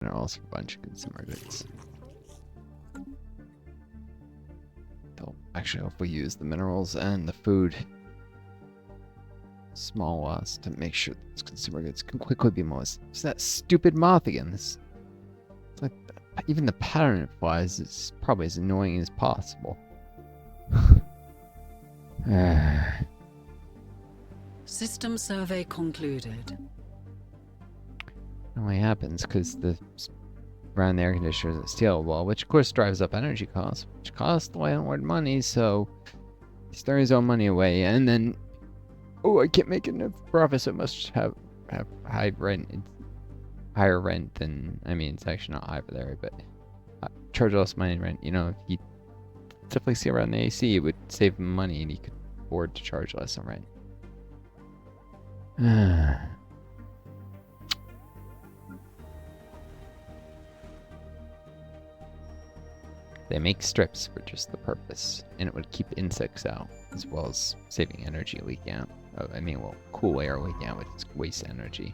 Minerals for a bunch of consumer goods. They'll actually hopefully use the minerals and the food small loss to make sure those consumer goods can quickly be most. It's that stupid moth again. It's like even the pattern it flies is probably as annoying as possible. System survey concluded. It only happens because around the air conditioner is a steel wall, which of course drives up energy costs, which costs the landlord money, so he's throwing his own money away, and then, oh, I can't make enough profit, so it must have high rent. It's higher rent than, I mean, it's actually not high for there, but charge less money in rent. You know, if you definitely see around the AC, it would save him money, and he could afford to charge less on rent. They make strips for just the purpose, and it would keep insects out, as well as saving energy leaking out. I mean, well, cool air leaking out, which is waste energy.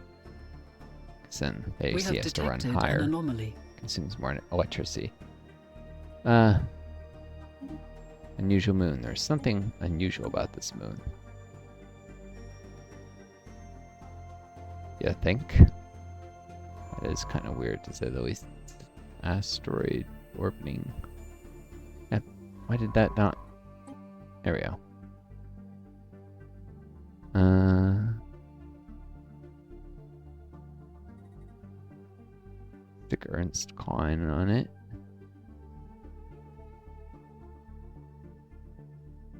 Because then the AC has to run higher, consumes more electricity. Unusual moon. There's something unusual about this moon. You think? That is kind of weird to say the least. Asteroid orbiting. Why did that not? There we go. Stick Ernst Klein on it.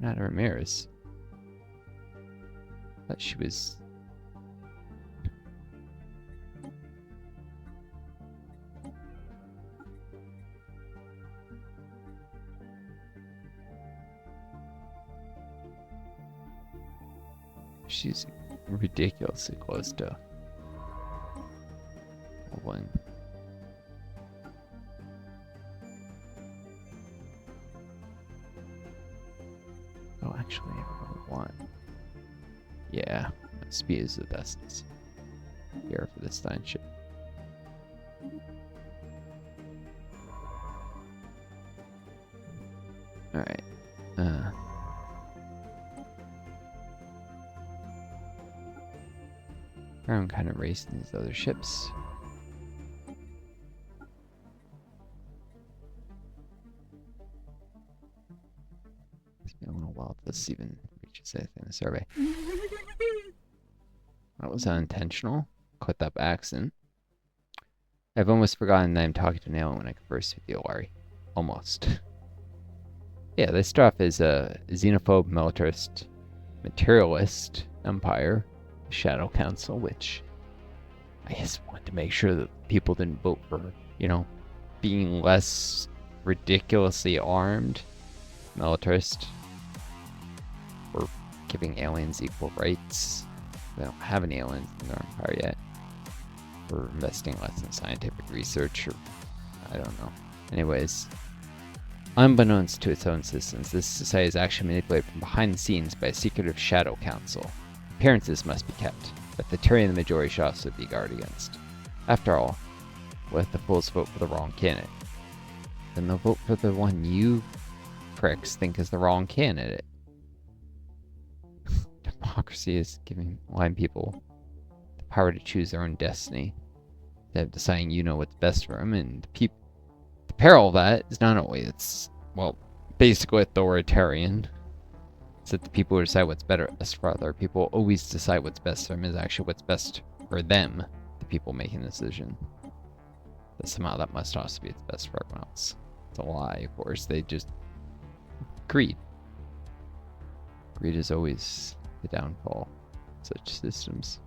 Not Ramirez. Thought she was. She's ridiculously close to one. Oh, actually, I want. Yeah, speed is the best here for this Stein ship. All right. I'm kind of racing these other ships. It's been a little while if this even reaches anything in the survey. That was unintentional. Caught that by accident. I've almost forgotten that I'm talking to an alien when I converse with you, Larry. Almost. Yeah, they start off as a xenophobe, militarist, materialist empire. Shadow Council, which I guess wanted to make sure that people didn't vote for, you know, being less ridiculously armed, militarist, or giving aliens equal rights. They don't have any aliens in their empire yet. Or investing less in scientific research, or I don't know. Anyways, unbeknownst to its own systems, this society is actually manipulated from behind the scenes by a secretive Shadow Council. Appearances must be kept, but the tyranny of the majority should also be guarded against. After all, what if the fools vote for the wrong candidate? Then they'll vote for the one you pricks think is the wrong candidate. Democracy is giving blind people the power to choose their own destiny. Instead of deciding you know what's best for them, and the peril of that is not always, well, basically authoritarian. It's that the people who decide what's best for other people always decide what's best for them is actually what's best for them, the people making the decision. But somehow that must also be what's best for everyone else. It's a lie, of course. They just... Greed. Greed is always the downfall of such systems.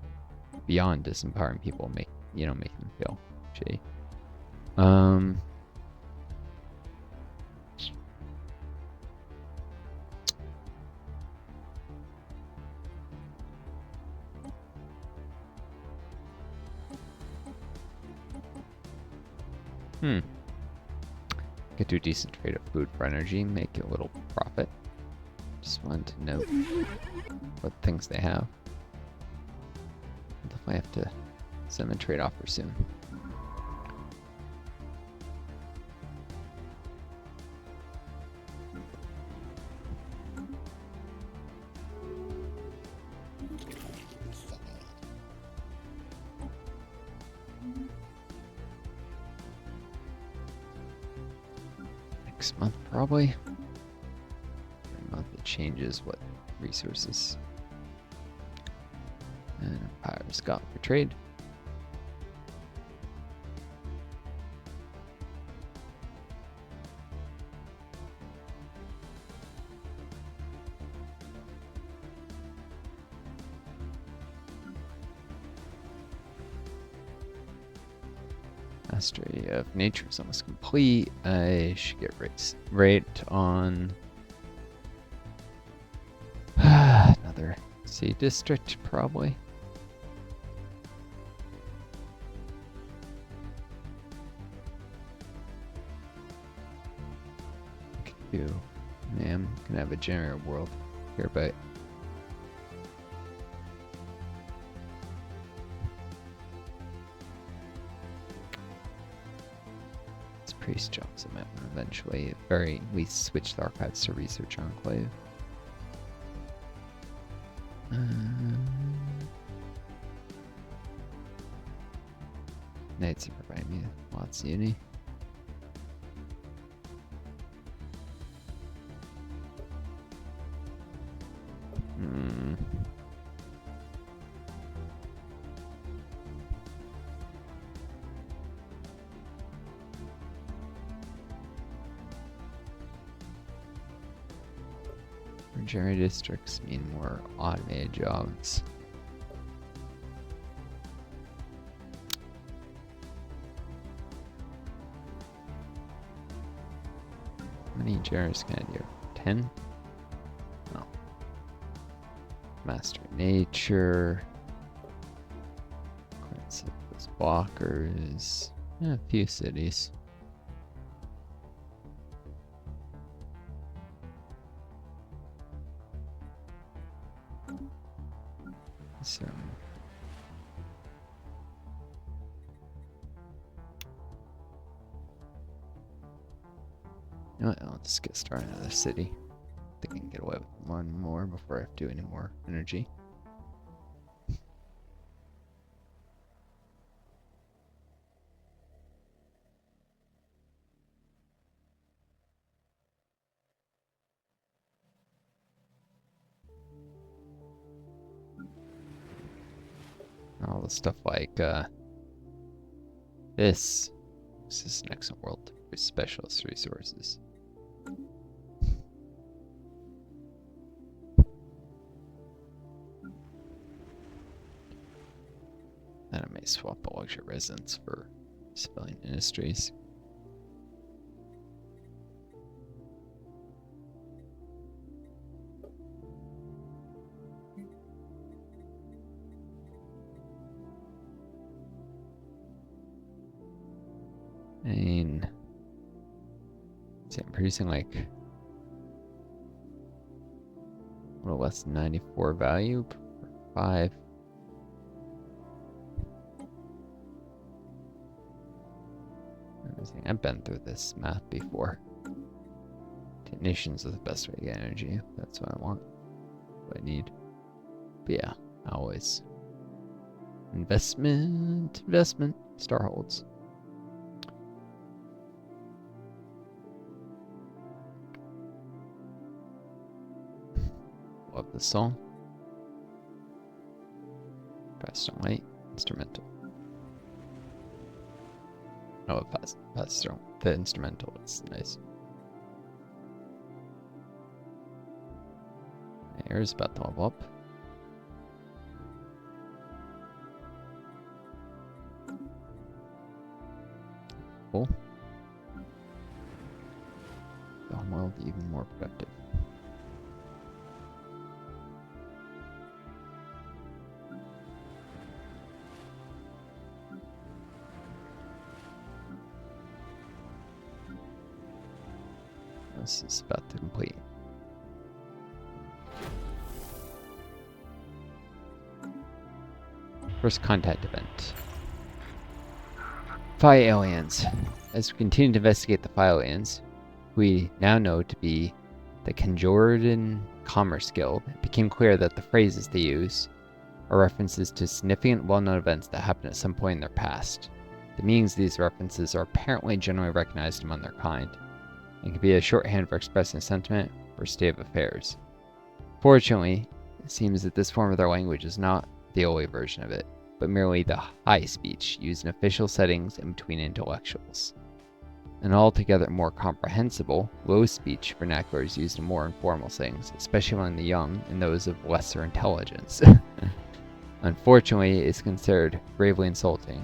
Beyond disempowering people, making them feel shitty. Could do a decent trade of food for energy, make a little profit. Just wanted to note what things they have. I'll definitely have to send them a trade offer soon. next month, probably. Every month it changes what resources and Empire's got for trade. Mastery of Nature is almost complete. I should get right on another sea district, probably. Could do. Man, can have a generator world here, but priest jobs I might want to eventually very least switch the archives to research enclave. Knights are providing me lots of uni. Generator districts mean more automated jobs. How many generators can I do? 10? No. Master Nature. Those blockers. Yeah, a few cities. So you know what? I'll just get started in another city. I think I can get away with one more before I have to do any more energy. All the stuff like this. This is an excellent world for specialist resources. Then I may swap a luxury residence for civilian industries. And see, I'm producing like a little less than 94 value per 5. Everything. I've been through this math before. Technicians are the best way to get energy. That's what I want. What I need. But yeah, always. Investment. Star holds. Love this song. Fast and light. Instrumental. Oh, fast the instrumental. It's nice. Air's about to level up. Cool. The homeworld even more productive. This is about to complete. First contact event. Phi aliens. As we continue to investigate the Phi aliens, we now know to be the Kanjordan Commerce Guild, it became clear that the phrases they use are references to significant well-known events that happened at some point in their past. The meanings of these references are apparently generally recognized among their kind. It can be a shorthand for expressing sentiment or state of affairs. Fortunately, it seems that this form of their language is not the only version of it, but merely the high speech used in official settings and between intellectuals. An altogether more comprehensible, low speech vernacular is used in more informal settings, especially among the young and those of lesser intelligence. Unfortunately, it is considered gravely insulting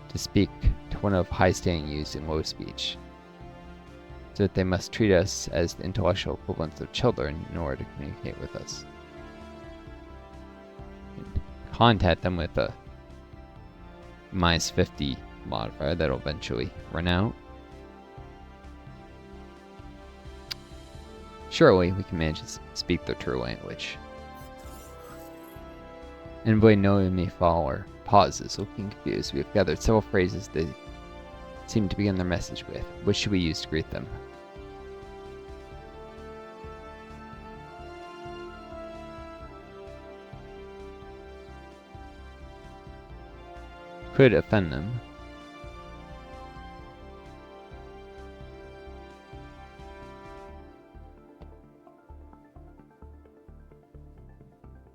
to speak to one of high standing used in low speech, so that they must treat us as the intellectual equivalents of children in order to communicate with us. Contact them with a -50 modifier that'll eventually run out. Surely we can manage to speak their true language. Anybody knowing me follower pauses, looking confused. We have gathered several phrases they seem to begin their message with. What should we use to greet them? Could offend them.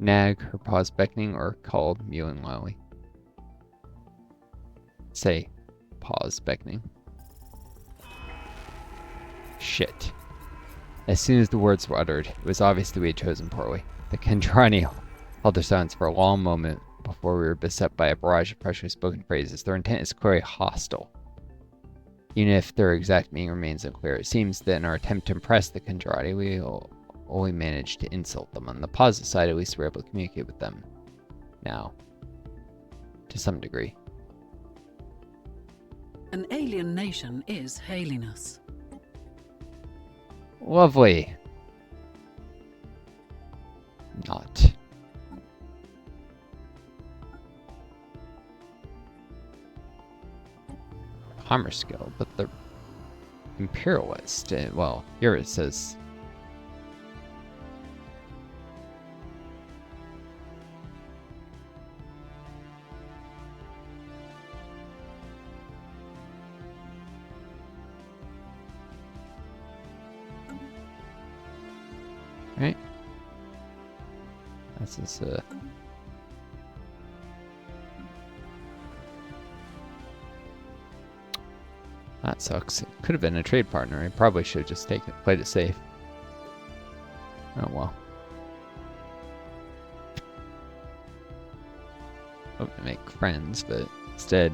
Nag, her paws beckoning, or called, mewing loudly. Say, paws beckoning. Shit. As soon as the words were uttered, it was obvious that we had chosen poorly. The Kendrani held their silence for a long moment before we were beset by a barrage of pressurely spoken phrases. Their intent is clearly hostile, even if their exact meaning remains unclear. It seems that in our attempt to impress the Kendrani, we only managed to insult them. On the positive side, at least we're able to communicate with them now, to some degree. An alien nation is hailing us. Lovely. Not. Commerce skill, but the imperialist. Well, here it says. Right? This is that sucks. It could have been a trade partner. I probably should have just played it safe. Oh well. Hope to make friends, but instead.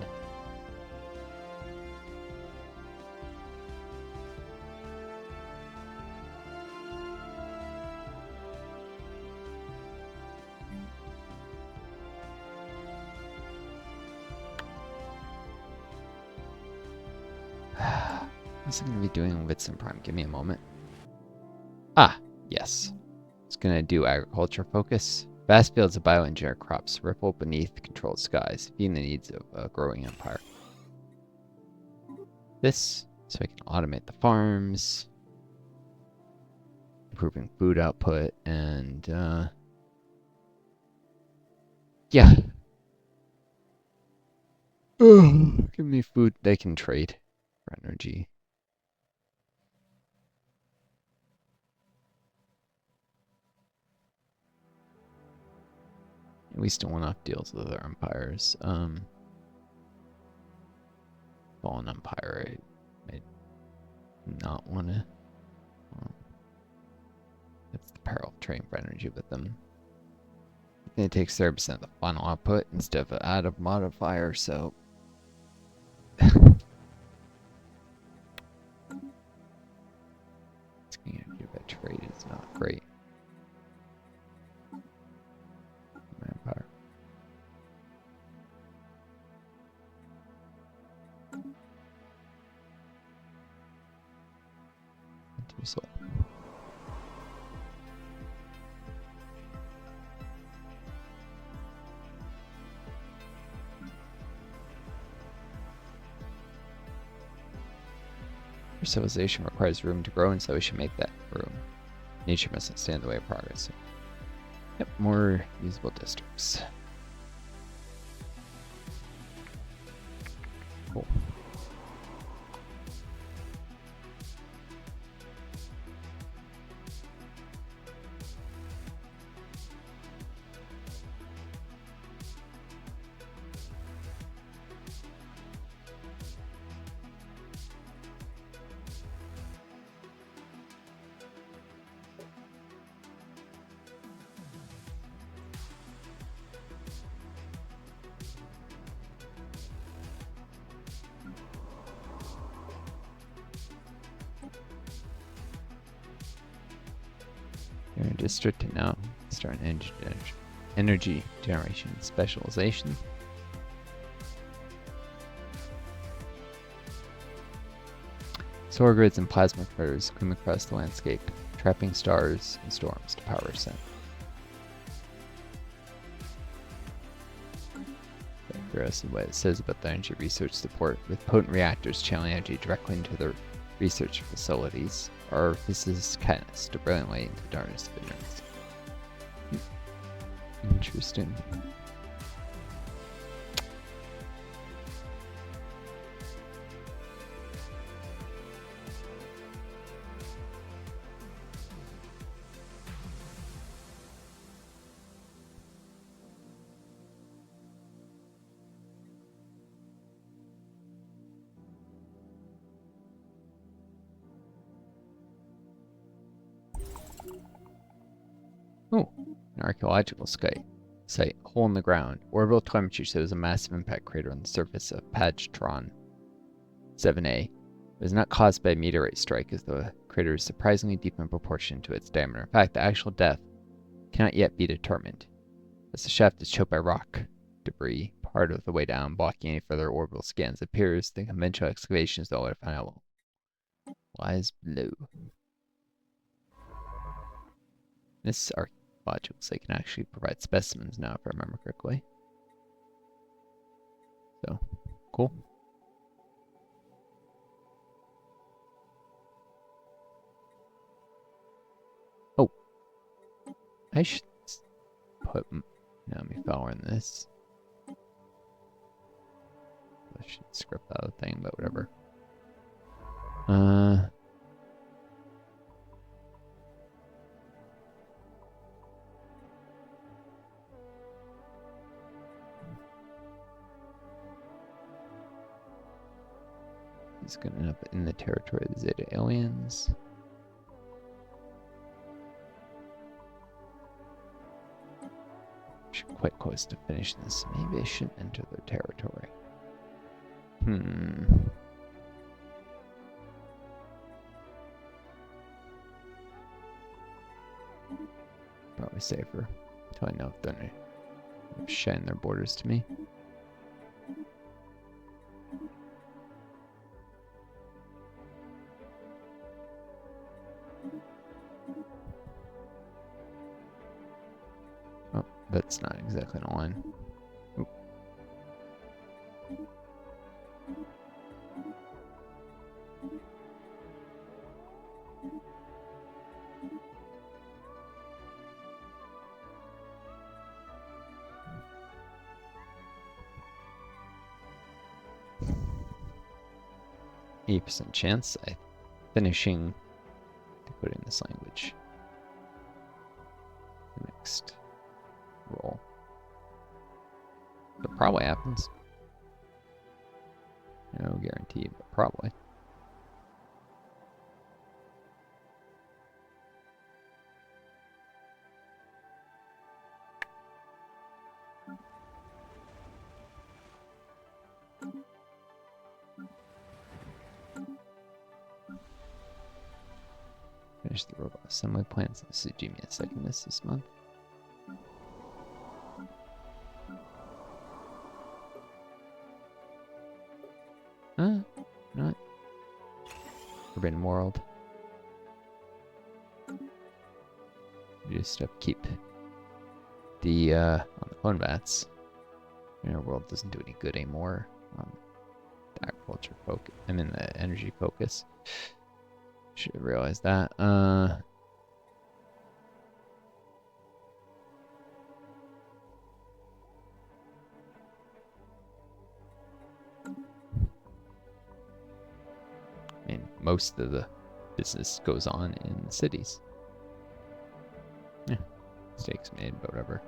What's it going to be doing with some prime? Give me a moment. Ah, yes. It's going to do agriculture focus. Vast fields of bioengineered crops ripple beneath controlled skies, feeding the needs of a growing empire. This, so I can automate the farms, improving food output, and yeah. Give me food they can trade for energy. We still want off deals with other empires. Fallen Empire, I not want to. That's the peril of trading for energy with them. It takes 30% of the final output instead of an add-up modifier, so. It's going to give that trade is not great. Empire. Result. Our civilization requires room to grow, and so we should make that room. Nature mustn't stand in the way of progress. Yep, more usable districts. Cool. You're in a district and now start an energy generation specialization. Solar grids and plasma critters come across the landscape, trapping stars and storms to power sun. Interesting what it says about the energy research support, with potent reactors channeling energy directly into their research facilities. Our physicists cast a brilliant light into the darkness of ignorance. Interesting. Oh, an archaeological site. Hole in the ground. Orbital telemetry shows a massive impact crater on the surface of Pagtron 7A. It was not caused by a meteorite strike, as the crater is surprisingly deep in proportion to its diameter. In fact, the actual depth cannot yet be determined, as the shaft is choked by rock debris part of the way down, blocking any further orbital scans. It appears the conventional excavations, though, would have found out lies below. This archaeological site can actually provide specimens now, if I remember correctly. So, cool. Oh, I should put Naomi Fowler in this. I should script out a thing, but whatever. He's gonna end up in the territory of the Zeta aliens. Quite close to finishing this. Maybe I shouldn't enter their territory. Probably safer until I know if they're gonna shine their borders to me. Oh, that's not exactly an line. Oop. 80% chance I finishing decoding this language. Next roll. That probably happens. No guarantee, but probably. Finish the robot assembly plans. This is give me a second this month. Not Forbidden World. We just have to keep the on the clone bats. Our world doesn't do any good anymore. The agriculture focus. I'm in the energy focus. Should have realized that. I mean, most of the business goes on in cities. Yeah, mistakes made, but whatever.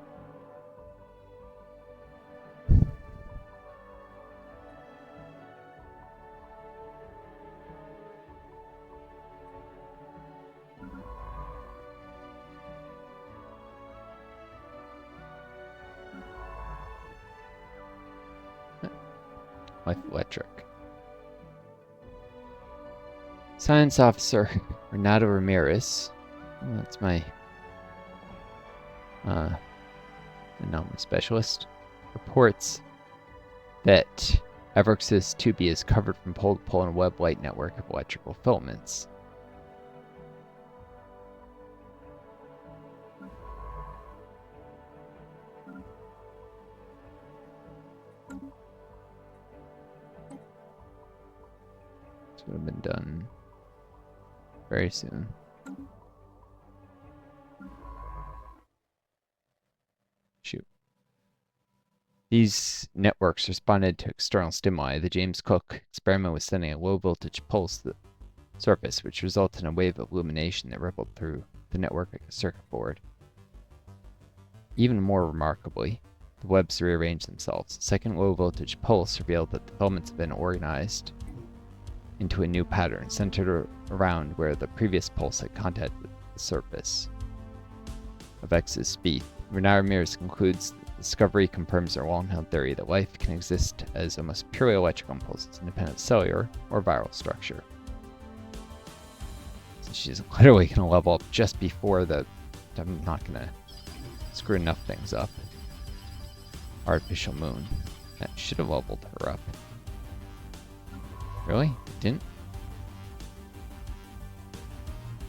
Life Electric. Science Officer Renato Ramirez. Well, that's my anomaly specialist, reports that Everx's 2B is covered from pole to pole in a web light network of electrical filaments. This would have been done very soon. Shoot. These networks responded to external stimuli. The James Cook experiment was sending a low voltage pulse to the surface, which resulted in a wave of illumination that rippled through the network like a circuit board. Even more remarkably, the webs rearranged themselves. The second low voltage pulse revealed that the filaments had been organized into a new pattern centered around where the previous pulse had contacted the surface of X's speed. Renata Ramirez concludes that the discovery confirms our long-held theory that life can exist as almost purely electrical impulses independent of cellular or viral structure. So she's literally going to level up just before the... I'm not going to screw enough things up. Artificial moon. That should have leveled her up. Really? It didn't?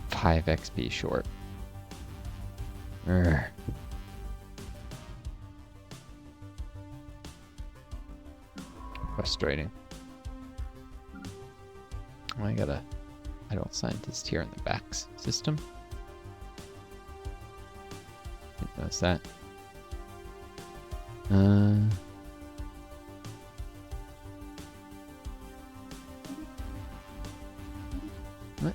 5 XP short. Urgh. Frustrating. Oh, I got a idle scientist here in the backs system. Didn't notice that. What?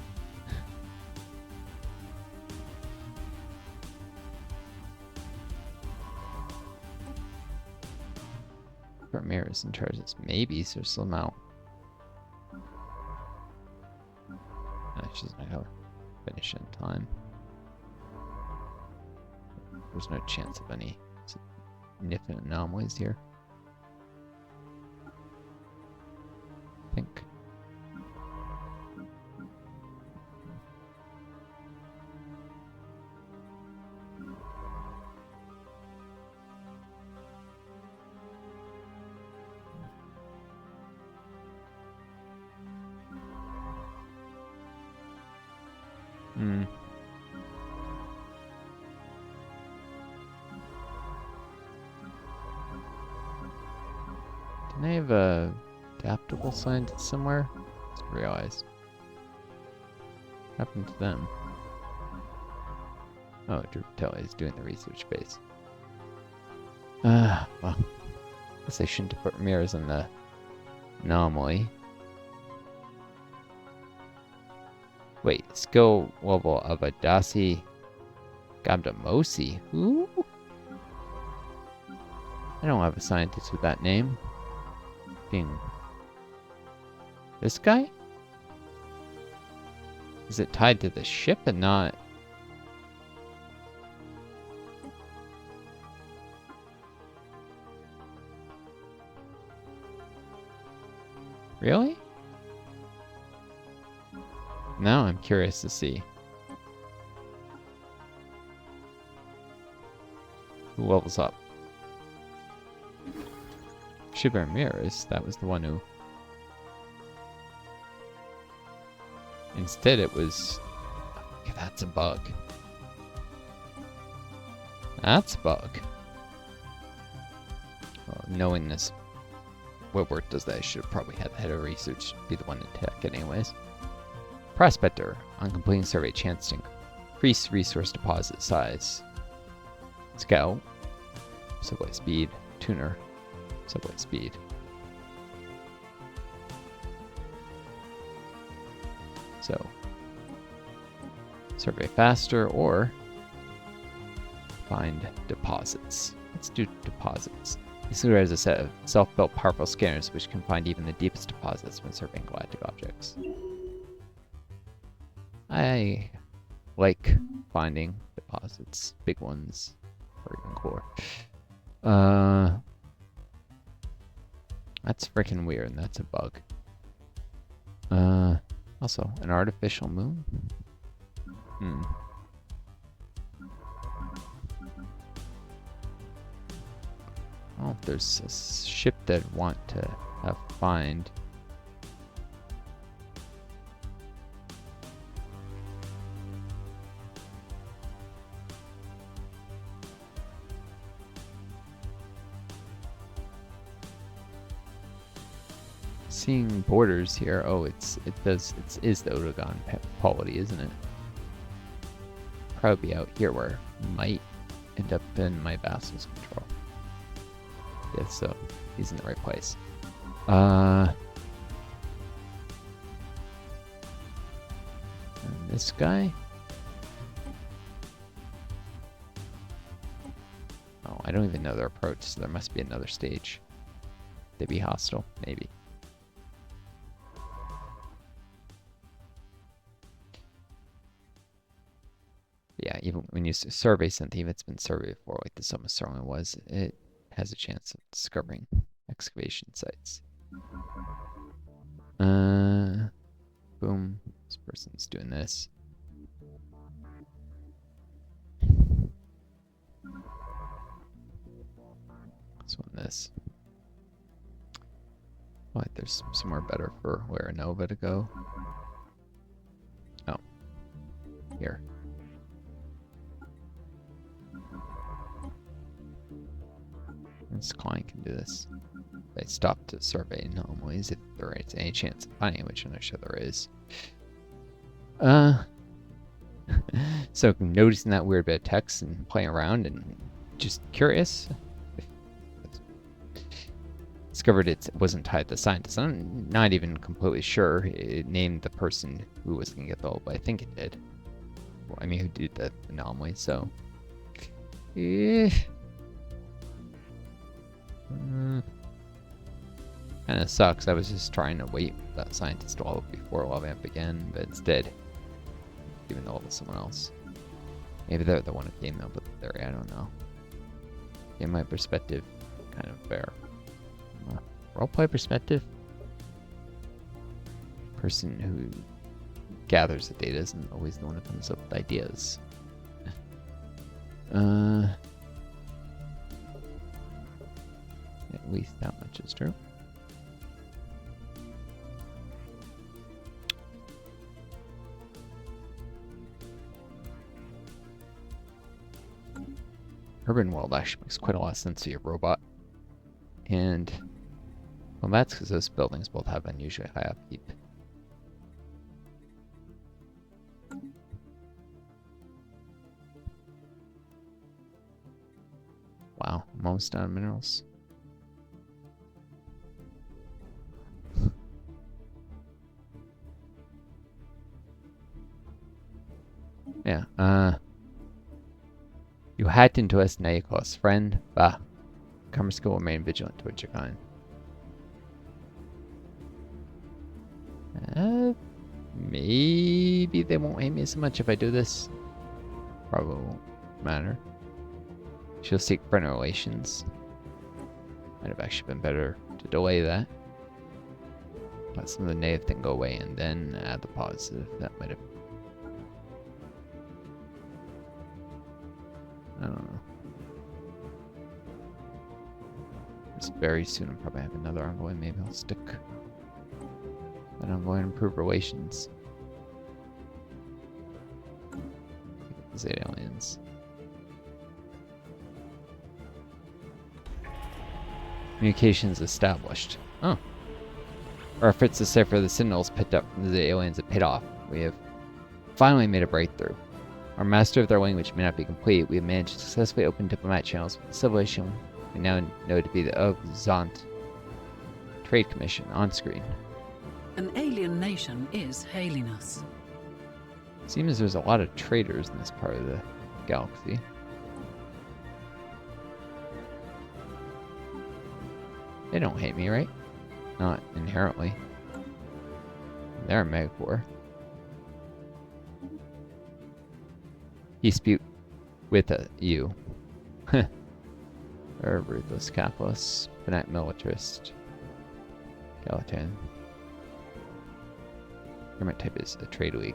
Ramirez in charge of this. Maybe so somehow. No, she's not gonna finish in time. There's no chance of any significant anomalies here. I think. Didn't I have a adaptable scientist somewhere? Just realized. What happened to them? Oh, Drew Patel is doing the research base. Well. Guess I shouldn't have put Ramirez on the anomaly. Wait, skill level of Adasi Gabdamosi? Who? I don't have a scientist with that name. This guy? Is it tied to the ship and not... Really? Now I'm curious to see. Who levels up? Shiba Ramirez, that was the one who... Instead it was... Okay, that's a bug. That's a bug. Well, knowing this webwork does that, I should have probably had the head of research be the one to attack it anyways. Prospector. On completing survey, chance to increase resource deposit size. Scout. Subway speed. Tuner. Subway speed. So, survey faster or find deposits. Let's do deposits. This is a set of self-built powerful scanners which can find even the deepest deposits when surveying galactic objects. I like finding deposits, big ones, or even core. That's freaking weird, and that's a bug. Also, an artificial moon? Oh, there's a ship that I want to find. Seeing borders here. Oh, it is the Otagon polity, isn't it? Probably out here where it might end up in my vassal's control. Yeah, so he's in the right place. And this guy. Oh, I don't even know their approach, so there must be another stage. They'd be hostile, maybe. Yeah, even when you survey something, if it's been surveyed before, like the Summer Starling was, it has a chance of discovering excavation sites. Boom. This person's doing this. This one, this. What? There's somewhere better for where Nova to go. Oh. Here. This client can do this. They stop to survey anomalies if there is any chance of finding it, which I'm not sure there is. So noticing that weird bit of text and playing around and just curious. Discovered it wasn't tied to scientists. I'm not even completely sure. It named the person who was going to get the hole, but I think it did. Well, I mean, who did the anomaly, so. Kind of sucks. I was just trying to wait for that scientist to all before leveling up again, but it's dead. Giving the all to someone else. Maybe they're the one who came up with the theory, I don't know. In my perspective, kind of fair. Roleplay perspective? Person who gathers the data isn't always the one who comes up with ideas. At least that much is true. Urban world actually makes quite a lot of sense to your robot. And, well, that's because those buildings both have unusually high upkeep. Wow, I'm almost done minerals. Yeah, you hacked into us, now you call us friend. Bah. Commerce will remain vigilant towards your kind. Maybe they won't hate me so much if I do this. Probably won't matter. She'll seek friendly relations. Might have actually been better to delay that. Let some of the negative thing go away and then add the positive. That might have... I don't know. Just very soon I'll probably have another envoy. Maybe I'll stick an envoy and improve relations. These aliens. Communications established. Oh. Our efforts to decipher the signals picked up from the aliens have paid off. We have finally made a breakthrough. Our mastery of their language may not be complete. We have managed to successfully open diplomatic channels with the civilization we now know to be the Oxant Trade Commission on screen. An alien nation is hailing us. Seems there's a lot of traders in this part of the galaxy. They don't hate me, right? Not inherently. They're a megacore. Dispute with you. Or ruthless capitalist, fanatic militarist, Galatarian. Government type is a trade league.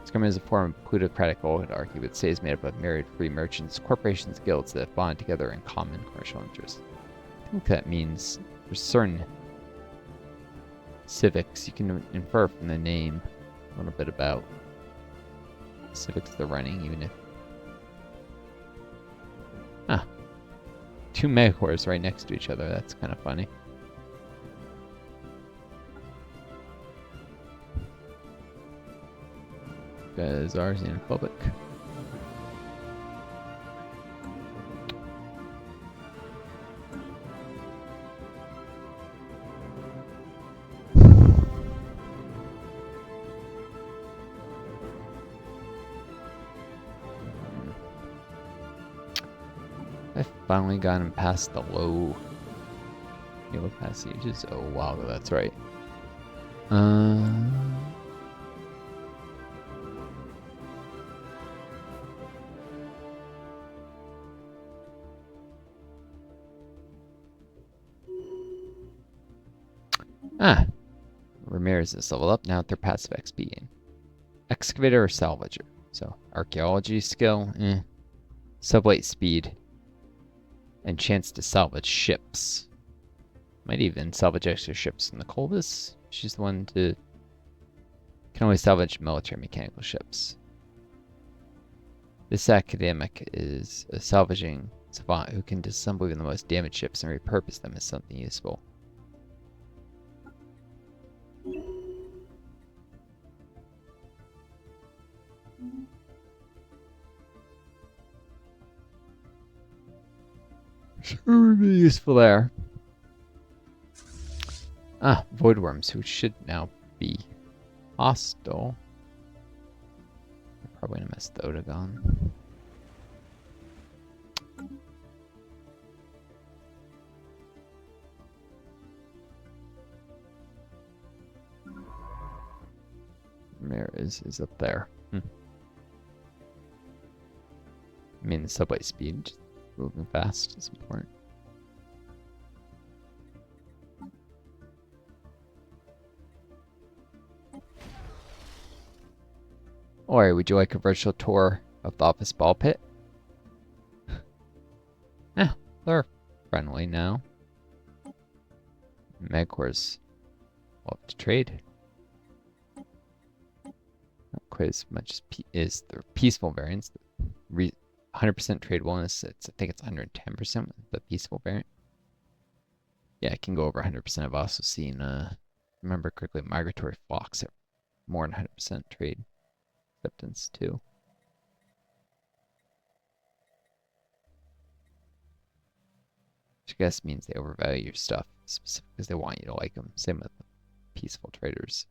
This government is a form of plutocratic oligarchy with states made up of myriad free merchants, corporations, guilds that bond together in common commercial interests. think that means for certain civics, you can infer from the name a little bit about civics they're running, even if... Ah. 2 megacores right next to each other. That's kind of funny. Because ours is xenophobic. I finally got him past the low passages. Oh wow, that's right. Ramirez is level up now at their passive XP gain. Excavator or salvager. So archaeology skill, Sublight speed. And chance to salvage ships. Might even salvage extra ships in the Colvis. She's the one to... Can only salvage military mechanical ships. This academic is a salvaging savant who can disassemble even the most damaged ships and repurpose them as something useful. Sure would be useful there. Voidworms, who should now be hostile. Probably gonna miss the Otagon. Ramirez is up there. I mean, the subway speed, just moving fast is important. Or would you like a virtual tour of the office ball pit? Yeah, they're friendly now. Megcores love to trade. Not quite as much as their peaceful variants. 100% trade bonus. I think it's 110% with the peaceful variant. Yeah, it can go over 100%. I've also seen, remember correctly, migratory flocks at more than 100% trade acceptance too. Which I guess means they overvalue your stuff specifically because they want you to like them. Same with the peaceful traders.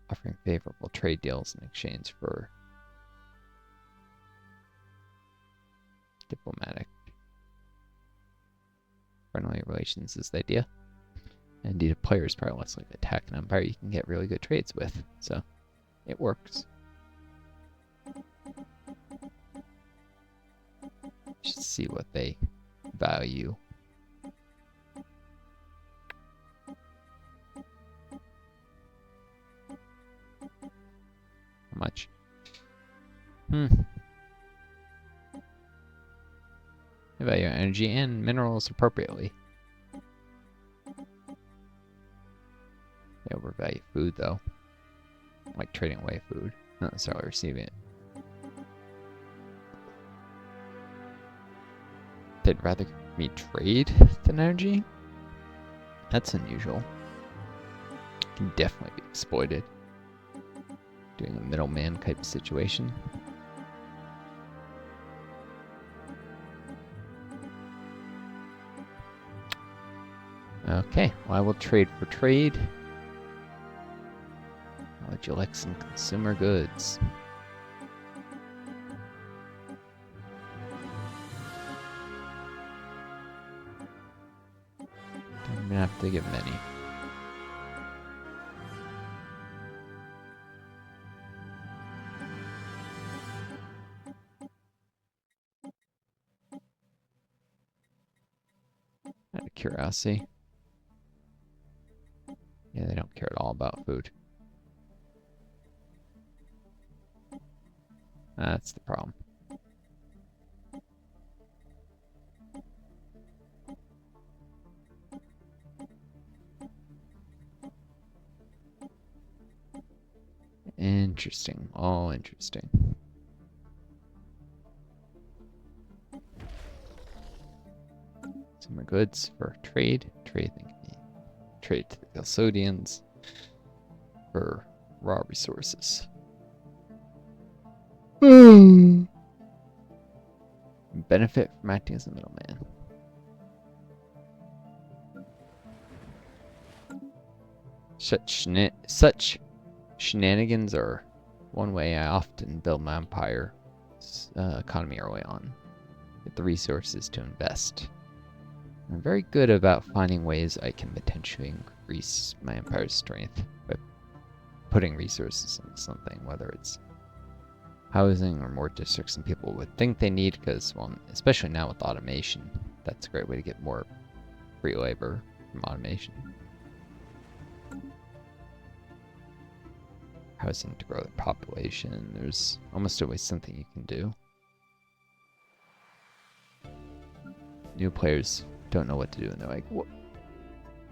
Offering favorable trade deals in exchange for diplomatic friendly relations is the idea. And indeed, a player is probably less likely to attack an empire you can get really good trades with. So it works. Just see what they value. How much? They value energy and minerals appropriately. They overvalue food though. Like trading away food, not necessarily receiving it. They'd rather me trade than energy? That's unusual. Can definitely be exploited. Doing a middleman type situation. Okay, well, I will trade for trade. Would you like some consumer goods? Don't even have to give many. Out of curiosity. Yeah, they don't care at all about food. That's the problem. interesting. All interesting. Some more goods for trade. Trade to the custodians for raw resources. Benefit from acting as a middleman. Such shenanigans are one way I often build my empire economy early on. Get the resources to invest. I'm very good about finding ways I can potentially increase my empire's strength by putting resources into something, whether it's housing or more districts than people would think they need, because, well, especially now with automation, that's a great way to get more free labor from automation. Housing to grow the population, there's almost always something you can do. New players don't know what to do, and they're like, what?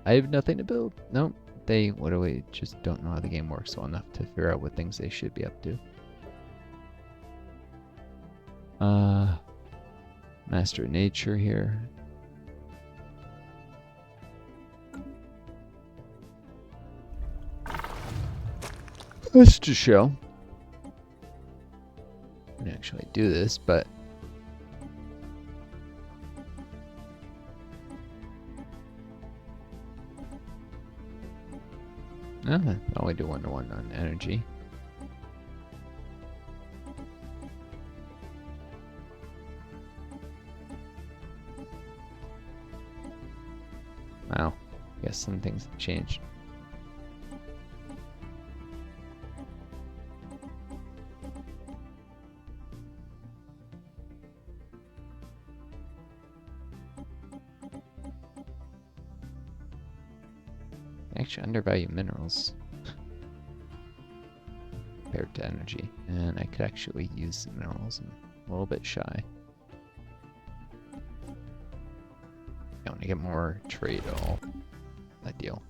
I have nothing to build. Nope, they literally just don't know how the game works well enough to figure out what things they should be up to. Master of Nature here. Just to show. I can actually do this, but I only do 1-to-1 on energy. Wow, I guess some things have changed. I actually undervalue minerals compared to energy, and I could actually use the minerals. I'm a little bit shy. I want to get more trade at all. Ideal.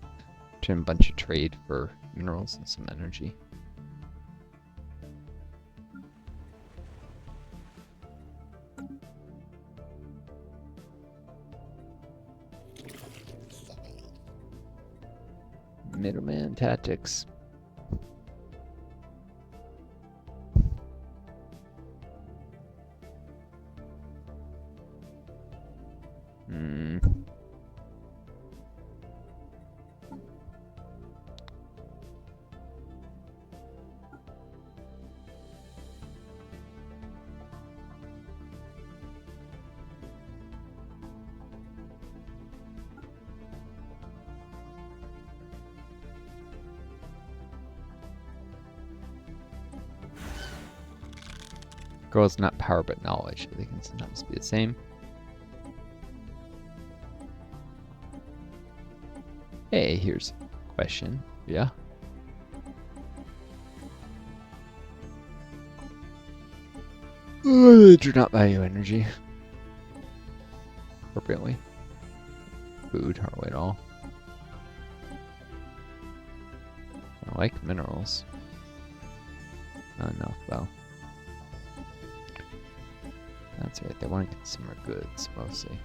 Turn a bunch of trade for minerals and some energy. Middleman tactics. Girl's not power but knowledge. They can sometimes be the same. Hey, here's a question. Yeah. Do not value energy appropriately. Food, hardly at all. I like minerals. Not enough though. That's right, they want consumer goods mostly.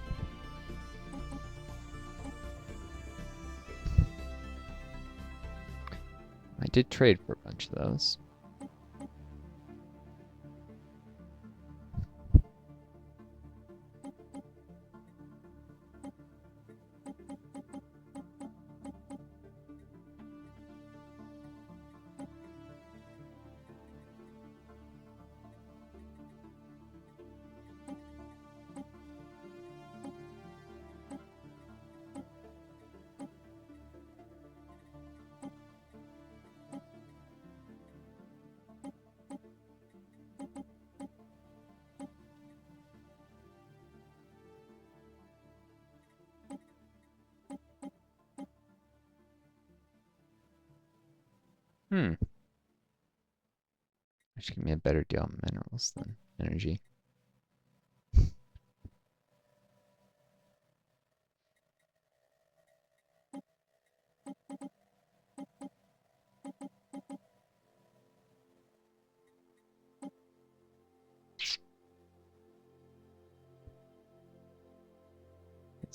I did trade for a bunch of those. Which give me a better deal on minerals than energy.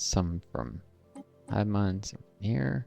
some from hive minds from here.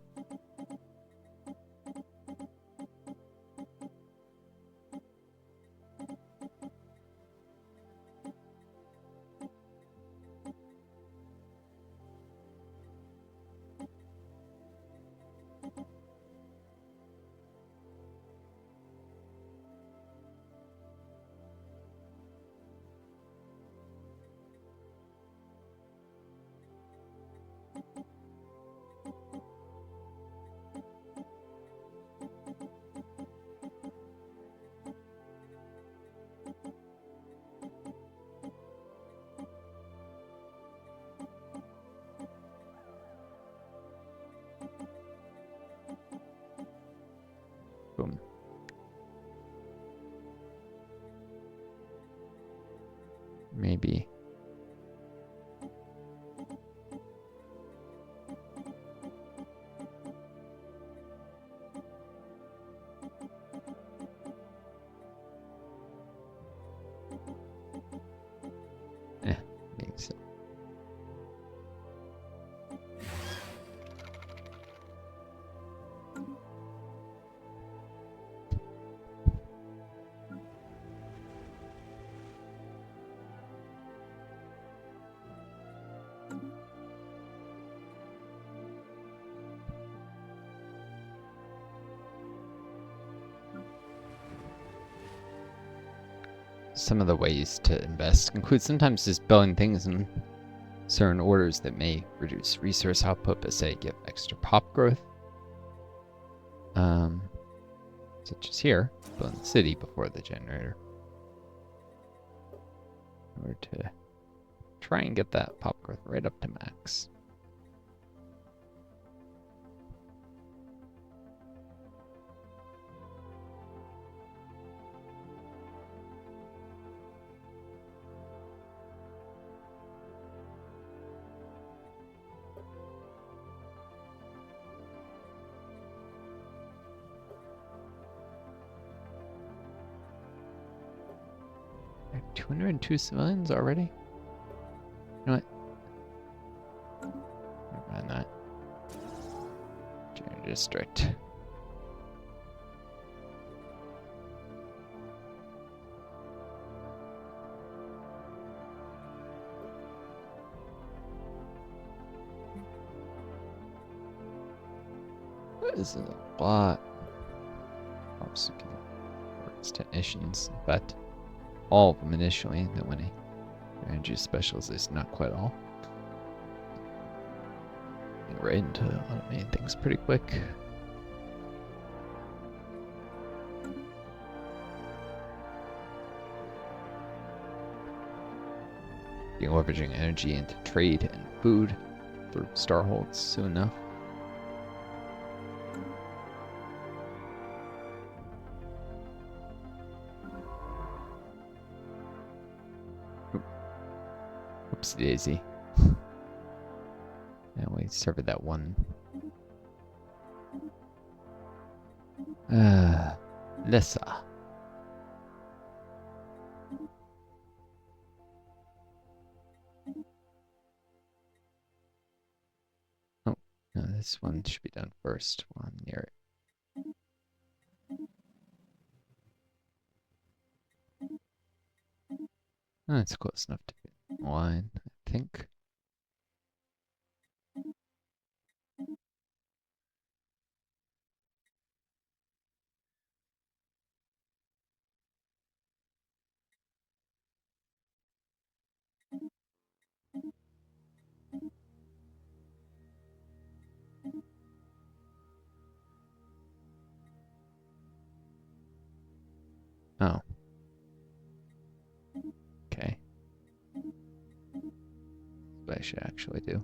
Boom. Maybe. Maybe so. Some of the ways to invest include sometimes just building things in certain orders that may reduce resource output, but say give extra pop growth. Such as here, building the city before the generator. In order to try and get that pop growth right up to max. I have 202 civilians already? You know what? Never mind that. Generator district. This is a lot. Obviously, works technicians, but all of them initially, then when he energy specialist, not quite all. Get right into automating things pretty quick. Be leveraging energy into trade and food through starholds soon enough. Oopsie daisy. And we started that one. Lissa. Oh, no, this one should be done first while I'm near it. Oh, it's close enough to get in line, I think. Oh. Okay. That's what I should actually do.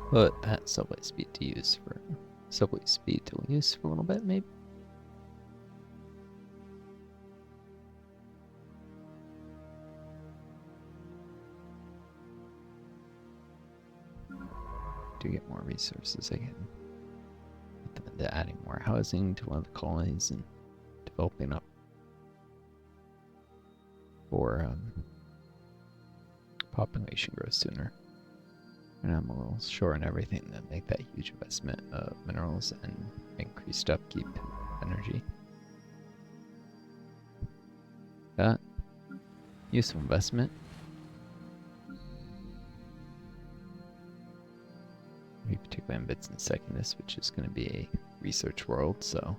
Put that subway speed to use for a little bit, maybe. To get more resources, I can put them into adding more housing to one of the colonies and developing up for population growth sooner. And I'm a little short on everything to make that huge investment of minerals and increased upkeep energy. That useful investment. We particularly in bits and seconds, which is going to be a research world, so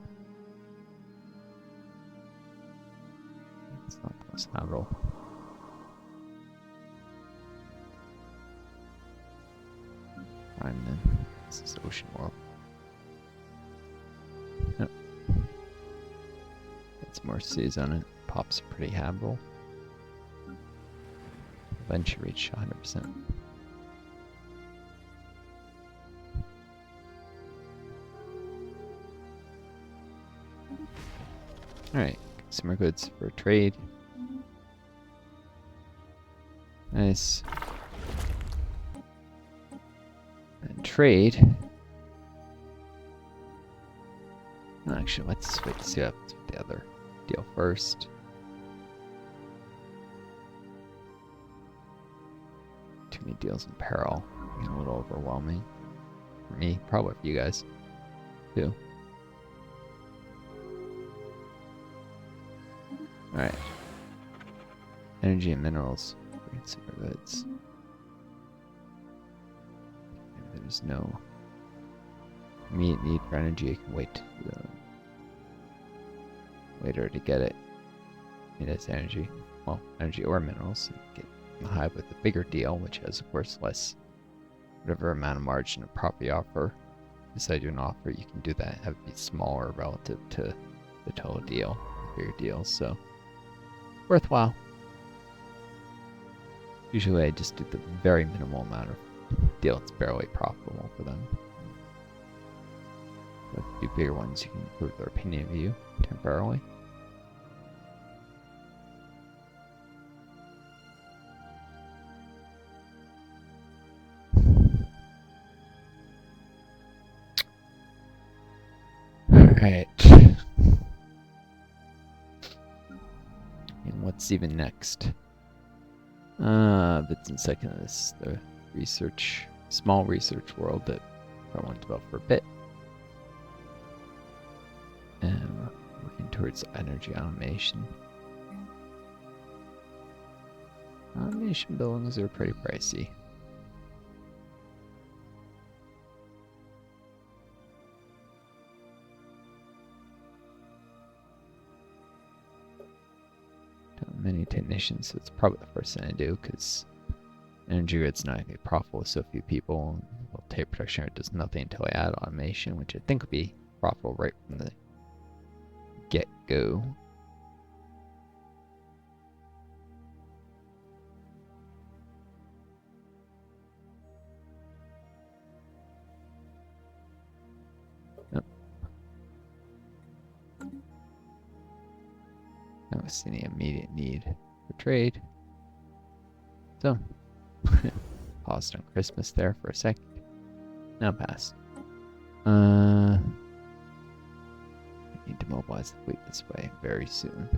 it's not the most habitable. Fine then. This is ocean world. Yep. Got some more seas on it. Pops are pretty habitable. Eventually reach 100%. Alright, consumer goods for trade. Nice. And trade. Actually, let's wait to see what happens with the other deal first. Too many deals in peril. Getting a little overwhelming. For me, probably for you guys, too. Alright. Energy and minerals. Consumer goods. There's no immediate need for energy. I can wait later to get it. It has energy. Well, energy or minerals. Get in the hive with a bigger deal, which has, of course, less whatever amount of margin of property offer. Decide to do an offer, you can do that. Have it be smaller relative to the total deal, the bigger deals. So worthwhile. Usually I just do the very minimal amount of deal that's barely profitable for them. But if you do bigger ones, you can improve their opinion of you temporarily. Alright. And what's even next? Bits and seconds. The small research world that I want to develop for a bit. And we're working towards energy automation. Automation buildings are pretty pricey. Don't many technicians, so it's probably the first thing I do, because energy grid's not going to be profitable with so few people. Well, tape protection art does nothing until I add automation, which I think would be profitable right from the get-go. Yep. I don't see any immediate need for trade. So, paused on Christmas there for a second. Now pass. I need to mobilize the fleet this way very soon.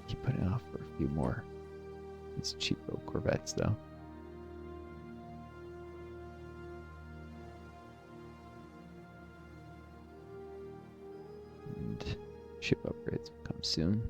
Keep putting it off for a few more. These cheap little Corvettes, though. And ship upgrades will come soon.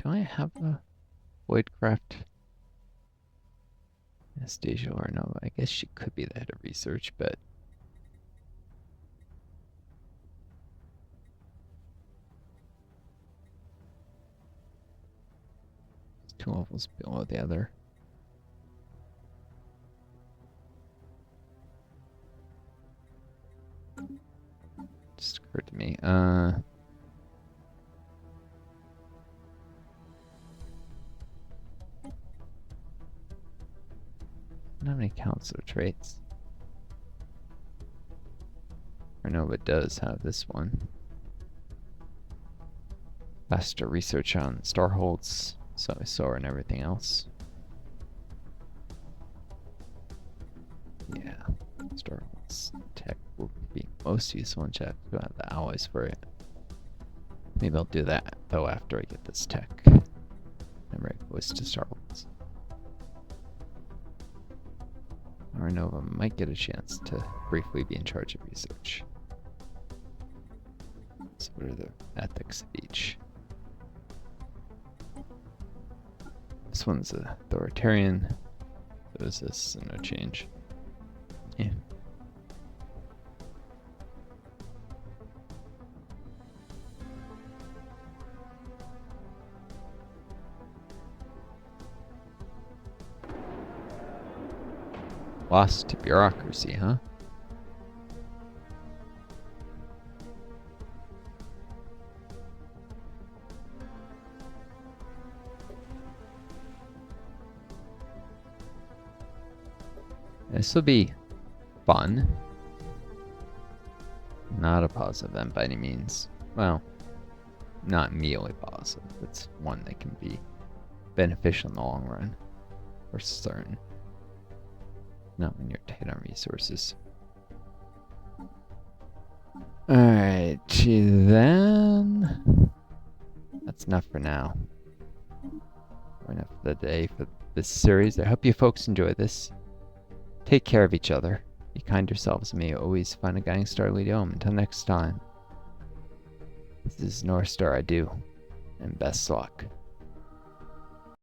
Do I have a Voidcraft? Anastasia or no? I guess she could be the head of research, but it's 2 levels below the other. Just occurred to me. Don't have any counselor traits. Renova does have this one. Faster research on starholds, solar and everything else. Yeah, starholds tech will be most useful in chat. We'll have the alloys for it. Maybe I'll do that though after I get this tech. Remember, it goes to starholds. Renova might get a chance to briefly be in charge of research. So what are the ethics of each? This one's authoritarian. So is this, so no change. Yeah. Lost to bureaucracy, huh? This will be fun. Not a positive event by any means. Well, not immediately positive. It's one that can be beneficial in the long run. For certain. Not when you're tight on resources. Alright, then that's enough for now. Enough for the day for this series. I hope you folks enjoy this. Take care of each other. Be kind to yourselves, and may you always find a guiding star to lead you home. Until next time. This is Northstar, I do. And best luck.